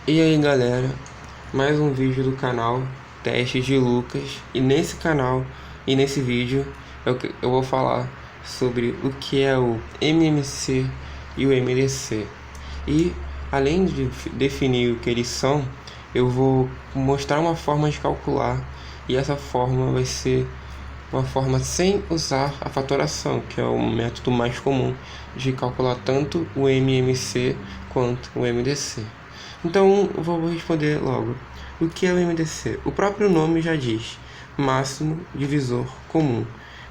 E aí galera, mais um vídeo do canal Testes de Lucas. E nesse canal e nesse vídeo eu vou falar sobre o que é o MMC e o MDC. E além de definir o que eles são, eu vou mostrar uma forma de calcular. E essa forma vai ser uma forma sem usar a fatoração, que é o método mais comum de calcular tanto o MMC quanto o MDC. Então, eu vou responder logo. O que é o MDC? O próprio nome já diz, máximo divisor comum.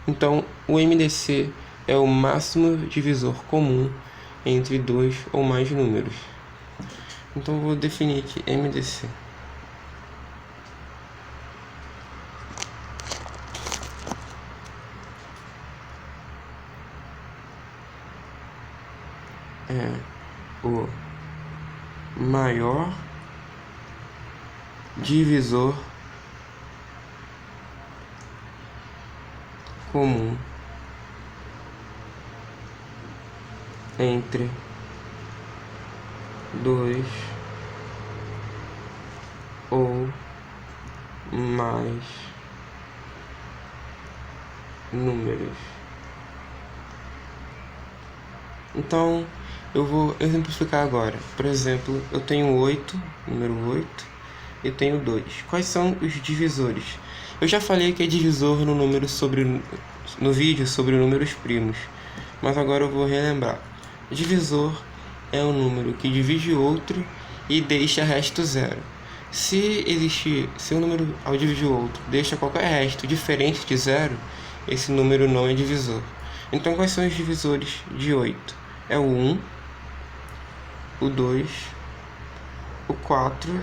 Então, o MDC é o máximo divisor comum entre dois ou mais números. Então, eu vou definir aqui MDC. É o maior divisor comum entre dois ou mais números. Então, eu vou exemplificar agora. Por exemplo, eu tenho 8, número 8, e tenho 2. Quais são os divisores? Eu já falei que é divisor no vídeo sobre números primos, mas agora eu vou relembrar. Divisor é um número que divide outro e deixa resto zero. Se o número ao dividir outro deixa qualquer resto diferente de zero, esse número não é divisor. Então, quais são os divisores de 8? É o 1, o 2, o 4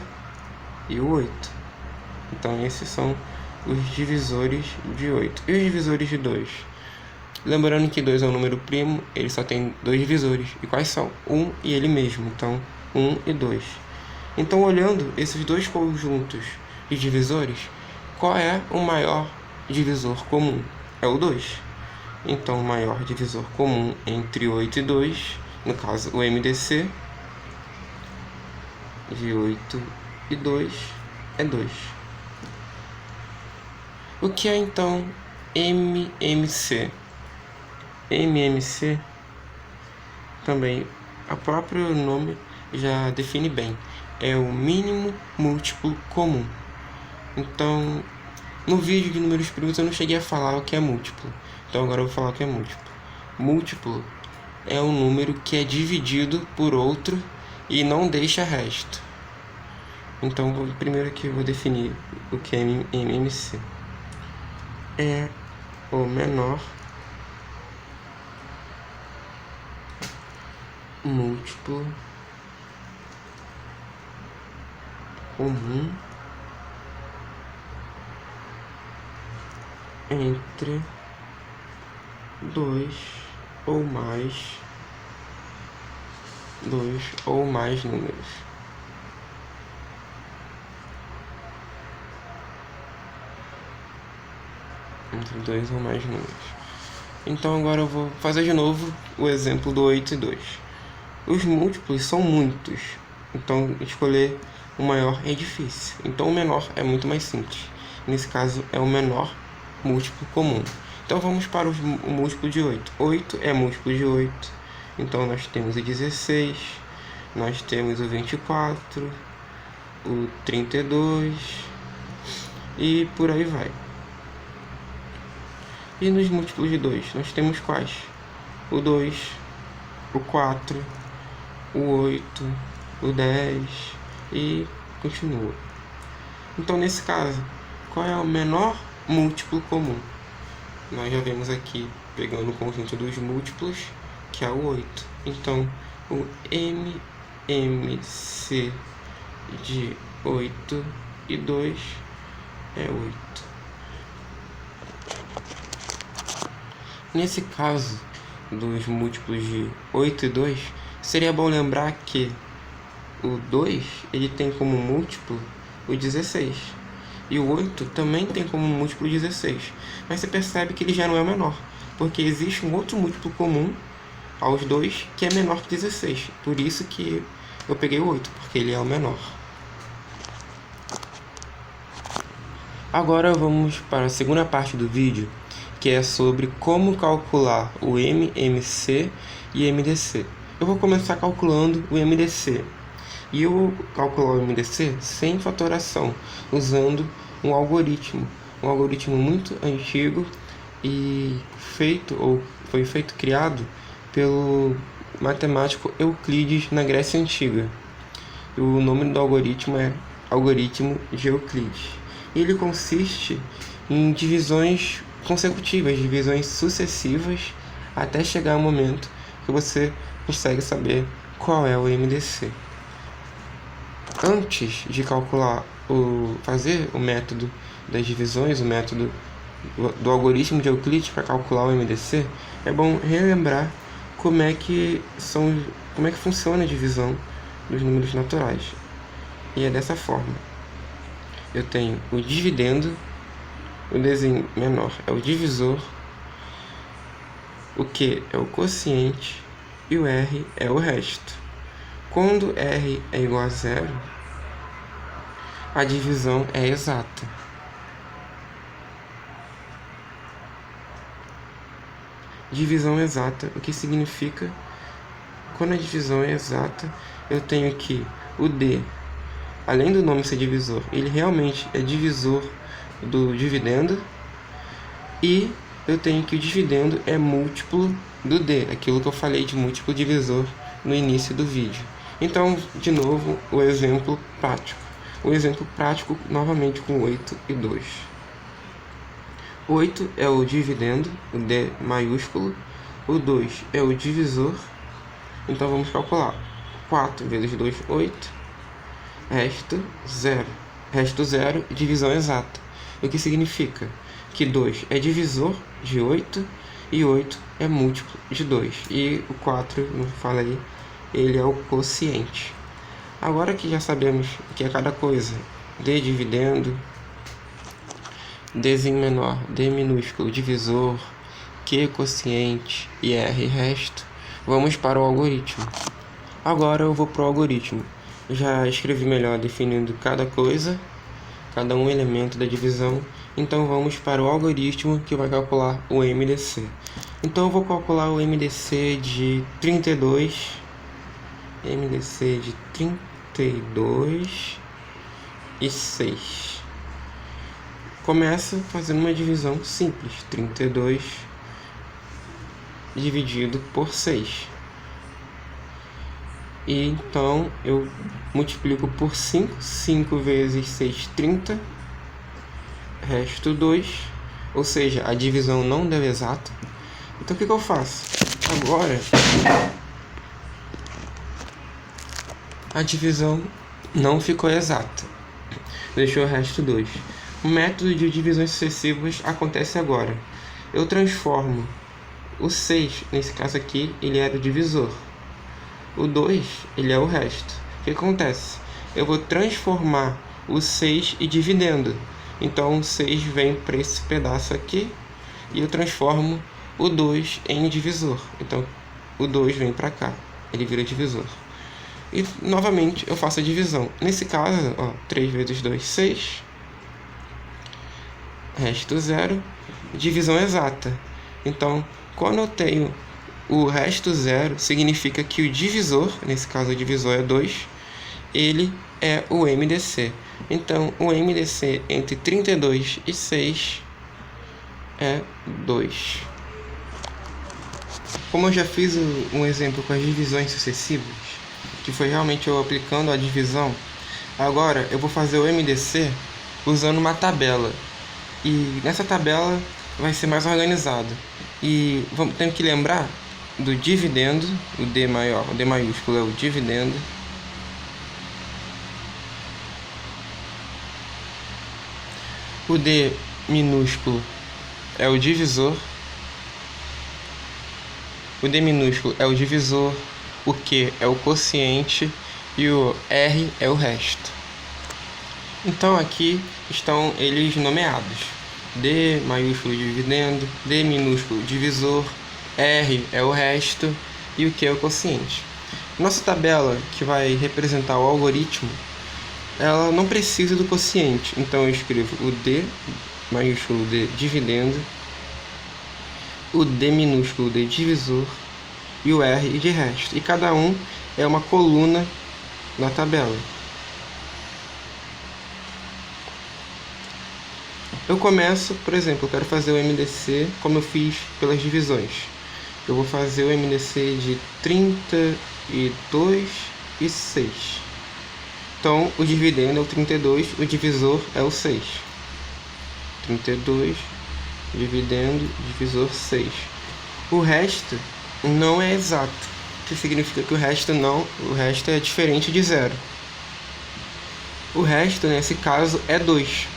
e o 8. Então, esses são os divisores de 8. E os divisores de 2? Lembrando que 2 é um número primo, ele só tem dois divisores. E quais são? 1 e ele mesmo. Então, 1 e 2. Então, olhando esses dois conjuntos de divisores, qual é o maior divisor comum? É o 2. Então, o maior divisor comum entre 8 e 2, no caso o MDC, de 8 e 2, é 2. O que é então MMC? MMC, também, o próprio nome já define bem, é o mínimo múltiplo comum. Então, no vídeo de números primos eu não cheguei a falar o que é múltiplo. Então agora eu vou falar o que é múltiplo. Múltiplo é um número que é dividido por outro e não deixa resto. Então primeiro aqui eu vou definir o que é MMC. É o menor múltiplo comum entre dois ou mais números. Entre dois ou mais números. Então agora eu vou fazer de novo o exemplo do 8 e 2. Os múltiplos são muitos, então escolher o maior é difícil. Então o menor é muito mais simples. Nesse caso é o menor múltiplo comum. Então vamos para o múltiplo de 8. 8 é múltiplo de 8. Então nós temos o 16, nós temos o 24, o 32 e por aí vai. E nos múltiplos de 2 nós temos quais? O 2, o 4, o 8, o 10 e continua. Então nesse caso, qual é o menor múltiplo comum? Nós já vemos aqui, pegando o conjunto dos múltiplos, que é o 8. Então, o MMC de 8 e 2 é 8. Nesse caso, dos múltiplos de 8 e 2, seria bom lembrar que o 2 ele tem como múltiplo o 16. E o 8 também tem como múltiplo 16. Mas você percebe que ele já não é o menor, porque existe um outro múltiplo comum aos dois que é menor que 16. Por isso que eu peguei o 8, porque ele é o menor. Agora vamos para a segunda parte do vídeo, que é sobre como calcular o MMC e MDC. Eu vou começar calculando o MDC. E eu vou calcular o MDC sem fatoração, usando um algoritmo muito antigo e criado pelo matemático Euclides na Grécia Antiga. O nome do algoritmo é algoritmo de Euclides. Ele consiste em divisões consecutivas, divisões sucessivas, até chegar ao momento que você consegue saber qual é o MDC. Antes de fazer o método das divisões, o método do algoritmo de Euclides para calcular o MDC, é bom relembrar como é que funciona a divisão dos números naturais. E é dessa forma. Eu tenho o dividendo, o desenho menor é o divisor, o Q é o quociente e o R é o resto. Quando R é igual a zero, a divisão é exata. Divisão exata, o que significa, quando a divisão é exata, eu tenho aqui o D, além do nome ser divisor, ele realmente é divisor do dividendo, e eu tenho que o dividendo é múltiplo do D, aquilo que eu falei de múltiplo divisor no início do vídeo. Então, de novo, o exemplo prático. O exemplo prático, novamente, com 8 e 2. 8 é o dividendo, o D maiúsculo. O 2 é o divisor. Então, vamos calcular. 4 vezes 2, 8. Resto 0. Resto 0, divisão exata. O que significa que 2 é divisor de 8 e 8 é múltiplo de 2. E o 4, não falei, ele é o quociente. Agora que já sabemos o que é cada coisa, D dividendo, Dzinho menor, D minúsculo, divisor, Q quociente e R resto, vamos para o algoritmo. Agora eu vou para o algoritmo. Já escrevi melhor definindo cada coisa, cada um elemento da divisão. Então vamos para o algoritmo que vai calcular o MDC. Então eu vou calcular o MDC de 32. MDC de 32 e 6. Começa fazendo uma divisão simples. 32 dividido por 6. E então eu multiplico por 5. 5 vezes 6, 30. Resto 2. Ou seja, a divisão não deu exata. Então o que eu faço? Agora a divisão não ficou exata. Deixou o resto 2. O método de divisões sucessivas acontece agora. Eu transformo o 6, nesse caso aqui, ele era o divisor. O 2, ele é o resto. O que acontece? Eu vou transformar o 6 e dividendo. Então, o 6 vem para esse pedaço aqui e eu transformo o 2 em divisor. Então, o 2 vem para cá. Ele vira divisor. E, novamente, eu faço a divisão. Nesse caso, 3 vezes 2, 6. Resto 0. Divisão exata. Então, quando eu tenho o resto 0, significa que o divisor, nesse caso o divisor é 2, ele é o MDC. Então, o MDC entre 32 e 6 é 2. Como eu já fiz um exemplo com as divisões sucessivas, que foi realmente eu aplicando a divisão, agora eu vou fazer o MDC usando uma tabela. E nessa tabela vai ser mais organizado. E temos que lembrar do dividendo, o D maior, o D maiúsculo é o dividendo. O D minúsculo é o divisor. O D minúsculo é o divisor. O Q é o quociente e o R é o resto. Então aqui estão eles nomeados. D maiúsculo dividendo, D minúsculo divisor, R é o resto e o Q é o quociente. Nossa tabela, que vai representar o algoritmo, ela não precisa do quociente. Então eu escrevo o D maiúsculo de dividendo, o D minúsculo de divisor e o R de resto. E cada um é uma coluna na tabela. Eu começo, por exemplo, eu quero fazer o MDC como eu fiz pelas divisões. Eu vou fazer o MDC de 32 e 6. Então, o dividendo é o 32, o divisor é o 6. 32, dividendo, divisor 6. O resto não é exato, o que significa que o resto é diferente de zero. O resto, nesse caso, é 2.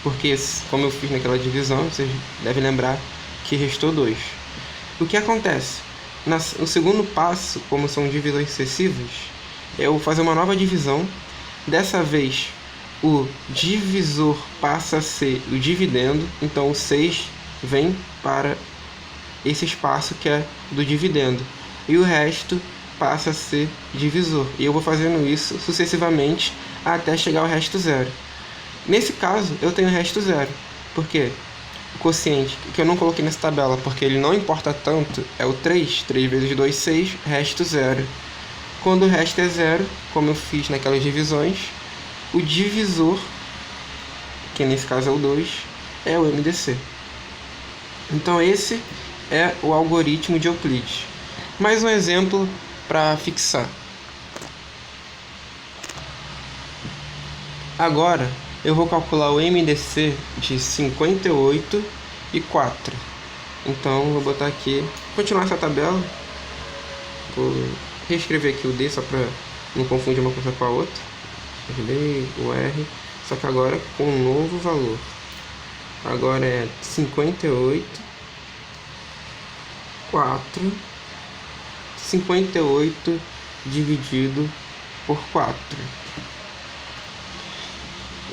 Porque, como eu fiz naquela divisão, vocês devem lembrar que restou 2. O que acontece? No segundo passo, como são divisões sucessivas, eu vou fazer uma nova divisão. Dessa vez, o divisor passa a ser o dividendo, então o 6 vem para esse espaço que é do dividendo, e o resto passa a ser divisor. E eu vou fazendo isso sucessivamente até chegar ao resto zero. Nesse caso, eu tenho resto zero, porque o quociente, que eu não coloquei nessa tabela, porque ele não importa tanto, é o 3. 3 vezes 2, 6, resto zero. Quando o resto é zero, como eu fiz naquelas divisões, o divisor, que nesse caso é o 2, é o MDC. Então esse é o algoritmo de Euclides. Mais um exemplo para fixar. Agora eu vou calcular o MDC de 58 e 4. Então vou botar aqui, continuar essa tabela. Vou reescrever aqui o D só para não confundir uma coisa com a outra. O D, o R, só que agora com um novo valor. Agora é 58, 4, 58 dividido por 4.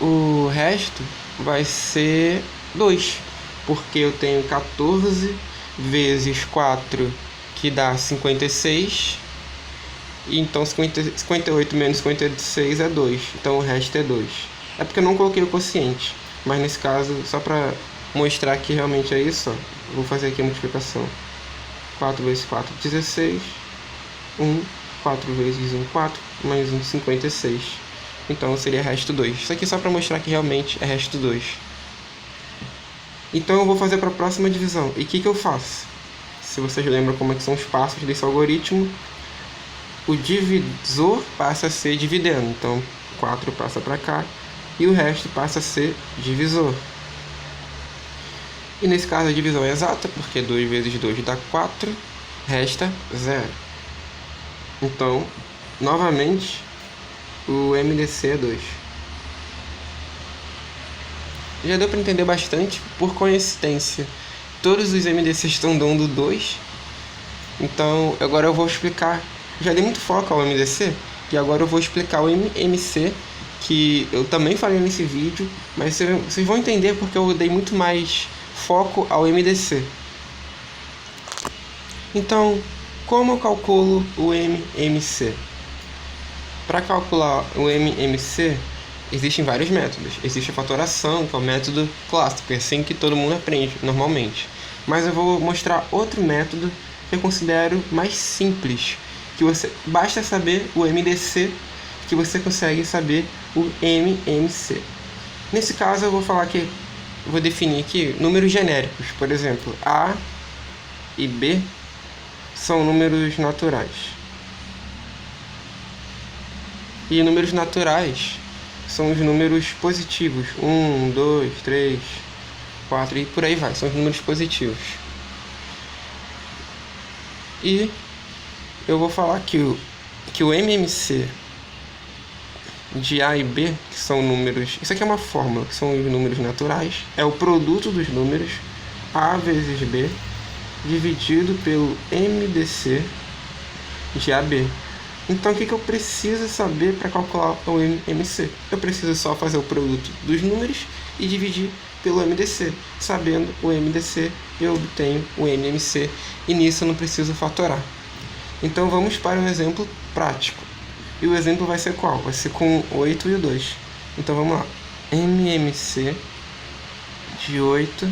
O resto vai ser 2, porque eu tenho 14 vezes 4, que dá 56. E então 58 menos 56 é 2. Então o resto é 2. É porque eu não coloquei o quociente. Mas nesse caso, só para mostrar que realmente é isso, ó, vou fazer aqui a multiplicação. 4 vezes 4, 16. 1, 4 vezes 1, 4. Mais 1, 56. Então seria resto 2. Isso aqui só para mostrar que realmente é resto 2. Então eu vou fazer para a próxima divisão. E o que eu faço? Se vocês lembram como é que são os passos desse algoritmo, o divisor passa a ser dividendo. Então 4 passa para cá e o resto passa a ser divisor. E nesse caso a divisão é exata, porque 2 vezes 2 dá 4, resta 0. Então, novamente, o MDC é 2. Já deu para entender bastante, por coincidência. Todos os MDCs estão dando 2. Então, agora eu vou explicar. Já dei muito foco ao MDC, e agora eu vou explicar o MMC, que eu também falei nesse vídeo, mas vocês vão entender porque eu dei muito mais foco ao MDC. Então, como eu calculo o MMC? Para calcular o MMC, existem vários métodos. Existe a fatoração, que é o método clássico, é assim que todo mundo aprende normalmente. Mas eu vou mostrar outro método que eu considero mais simples, que você basta saber o MDC, que você consegue saber o MMC. Nesse caso, eu vou falar que eu vou definir aqui números genéricos. Por exemplo, A e B são números naturais. E números naturais são os números positivos. 1, 2, 3, 4 e por aí vai. São os números positivos. E eu vou falar que o MMC de A e B, que são números... Isso aqui é uma fórmula, que são os números naturais. É o produto dos números A vezes B dividido pelo MDC de AB. Então, o que eu preciso saber para calcular o MMC? Eu preciso só fazer o produto dos números e dividir pelo MDC. Sabendo o MDC, eu obtenho o MMC e nisso eu não preciso fatorar. Então, vamos para um exemplo prático. E o exemplo vai ser qual? Vai ser com 8 e o 2. Então vamos lá. MMC de 8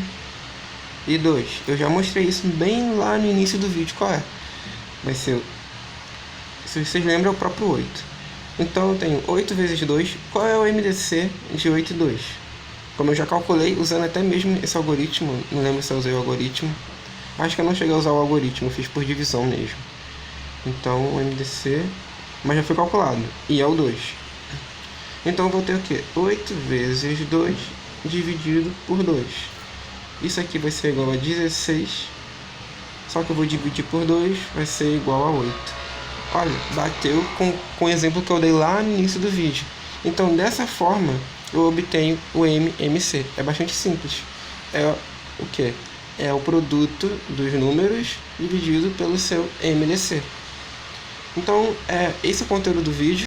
e 2. Eu já mostrei isso bem lá no início do vídeo. Qual é? Vai ser, se vocês lembram, é o próprio 8. Então eu tenho 8 vezes 2. Qual é o MDC de 8 e 2? Como eu já calculei, usando até mesmo esse algoritmo. Não lembro se eu usei o algoritmo. Acho que eu não cheguei a usar o algoritmo. Eu fiz por divisão mesmo. Então o MDC... mas já foi calculado. E é o 2. Então eu vou ter o quê? 8 vezes 2 dividido por 2. Isso aqui vai ser igual a 16. Só que eu vou dividir por 2, vai ser igual a 8. Olha, bateu com o exemplo que eu dei lá no início do vídeo. Então dessa forma eu obtenho o MMC. É bastante simples. É o quê? É o produto dos números dividido pelo seu MDC. Então, esse é o conteúdo do vídeo.